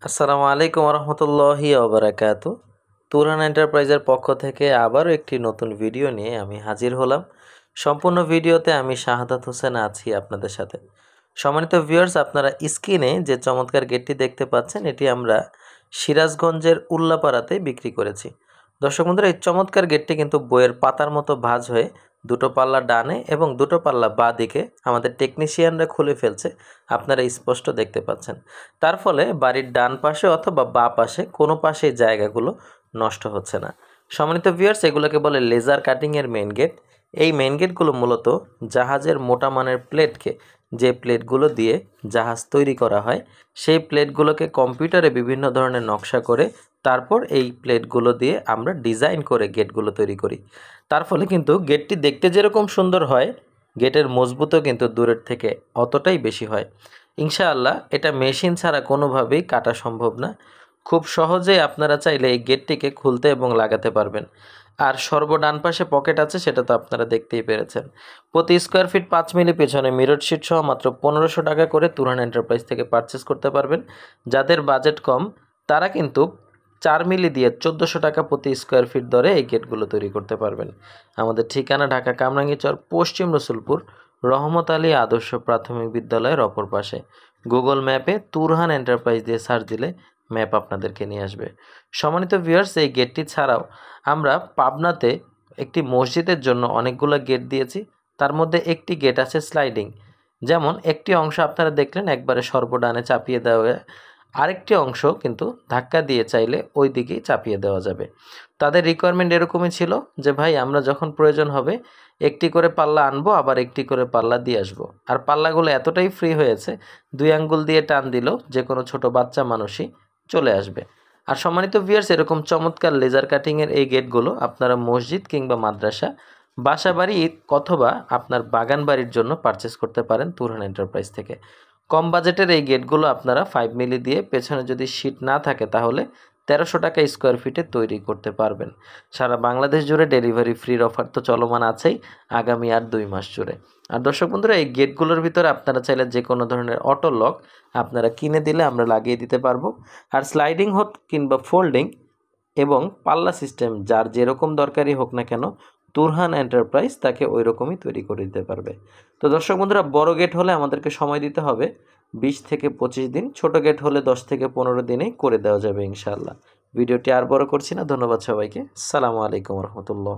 আসসালামু আলাইকুম রহমতুল্লাহি ওবারাকাতু। তুরহান এন্টারপ্রাইজের পক্ষ থেকে আবারও একটি নতুন ভিডিও নিয়ে আমি হাজির হলাম। সম্পূর্ণ ভিডিওতে আমি শাহাদাত হোসেন আছি আপনাদের সাথে। সম্মানিত ভিউয়ার্স, আপনারা স্ক্রিনে যে চমৎকার গেটটি দেখতে পাচ্ছেন, এটি আমরা সিরাজগঞ্জের উল্লাপাড়াতে বিক্রি করেছি। দর্শক বন্ধুরা, এই চমৎকার গেটটি কিন্তু বইয়ের পাতার মতো ভাঁজ হয়ে দুটো পাল্লা ডানে এবং দুটো পাল্লা বাঁ দিকে আমাদের টেকনিশিয়ানরা খুলে ফেলছে, আপনারা স্পষ্ট দেখতে পাচ্ছেন। তার ফলে বাড়ির ডান পাশে অথবা বাঁ পাশে কোনো পাশে জায়গাগুলো নষ্ট হচ্ছে না। সম্মানিত ভিউয়ার্স, এগুলোকে বলে লেজার কাটিংয়ের মেন গেট। এই মেন গেটগুলো মূলত জাহাজের মোটা মানের প্লেটকে, যে প্লেটগুলো দিয়ে জাহাজ তৈরি করা হয়, সেই প্লেটগুলোকে কম্পিউটারে বিভিন্ন ধরনের নকশা করে তারপর এই প্লেটগুলো দিয়ে আমরা ডিজাইন করে গেটগুলো তৈরি করি। তার ফলে কিন্তু গেটটি দেখতে যেরকম সুন্দর হয়, গেটের মজবুতও কিন্তু দূরের থেকে অতটাই বেশি হয়। ইনশাআল্লাহ এটা মেশিন ছাড়া কোনোভাবেই কাটা সম্ভব না। খুব সহজেই আপনারা চাইলে এই গেটটিকে খুলতে এবং লাগাতে পারবেন। আর সর্বডান পাশে পকেট আছে, সেটা তো আপনারা দেখতেই পেরেছেন। প্রতি স্কোয়ার ফিট 5 মিলি পেছনে মিরর শিট সহ মাত্র 1500 টাকা করে তুরহান এন্টারপ্রাইজ থেকে পারচেস করতে পারবেন। যাদের বাজেট কম তারা কিন্তু 4 মিলি দিয়ে 1400 টাকা প্রতি স্কোয়ার ফিট দরে এই গেটগুলো তৈরি করতে পারবেন। আমাদের ঠিকানা ঢাকা কামরাঙ্গীরচর, পশ্চিম রসুলপুর, রহমত আলী আদর্শ প্রাথমিক বিদ্যালয়ের অপর পাশে। গুগল ম্যাপে তুরহান এন্টারপ্রাইজ দিয়ে সার্চ দিলে ম্যাপ আপনাদেরকে নিয়ে আসবে। সম্মানিত ভিউয়ার্স, এই গেটটি ছাড়াও আমরা পাবনাতে একটি মসজিদের জন্য অনেকগুলো গেট দিয়েছি। তার মধ্যে একটি গেট আছে স্লাইডিং। যেমন একটি অংশ আপনারা দেখলেন একবারে সর্বডানে চাপিয়ে দেওয়া, আরেকটি অংশ কিন্তু ধাক্কা দিয়ে চাইলে ওই দিকেই চাপিয়ে দেওয়া যাবে। তাদের রিকোয়ারমেন্ট এরকমই ছিল যে ভাই, আমরা যখন প্রয়োজন হবে একটি করে পাল্লা আনবো, আবার একটি করে পাল্লা দিয়ে আসবো। আর পাল্লাগুলো এতটাই ফ্রি হয়েছে, 2 আঙ্গুল দিয়ে টান দিলেও যে কোনো ছোট বাচ্চা মানুষই চলে আসবে। আর সম্মানিত ভিউয়ার্স, এরকম চমৎকার লেজার কাটিংয়ের এই গেটগুলো আপনারা মসজিদ কিংবা মাদ্রাসা, বাসা বাড়ি অথবা আপনার বাগান বাড়ির জন্য পারচেস করতে পারেন তুরহান এন্টারপ্রাইজ থেকে। কম বাজেটের এই গেটগুলো আপনারা 5 মিলি দিয়ে, পেছনে যদি শীট না থাকে তাহলে 1300 টাকা স্কোয়ার ফিটে তৈরি করতে পারবেন। সারা বাংলাদেশ জুড়ে ডেলিভারি ফ্রির অফার তো চলমান আছেই আগামী আর 2 মাস জুড়ে। আর দর্শক বন্ধুরা, এই গেটগুলোর ভিতরে আপনারা চাইলে যে কোনো ধরনের অটো লক আপনারা কিনে দিলে আমরা লাগিয়ে দিতে পারবো। আর স্লাইডিং হোক কিংবা ফোল্ডিং এবং পাল্লা সিস্টেম, যার যেরকম দরকারই হোক না কেন, তুরহান এন্টারপ্রাইজ তাকে ওই রকমই তৈরি করে দিতে পারবে। তো দর্শক বন্ধুরা, বড় গেট হলে আমাদেরকে সময় দিতে হবে 20 থেকে 25 দিন, ছোট গেট হলে 10 থেকে 15 দিনেই করে দেওয়া যাবে ইনশাআল্লাহ। ভিডিওটি আর বড় করছি না, ধন্যবাদ সবাইকে। আসসালামু আলাইকুম রহমতুল্লাহ।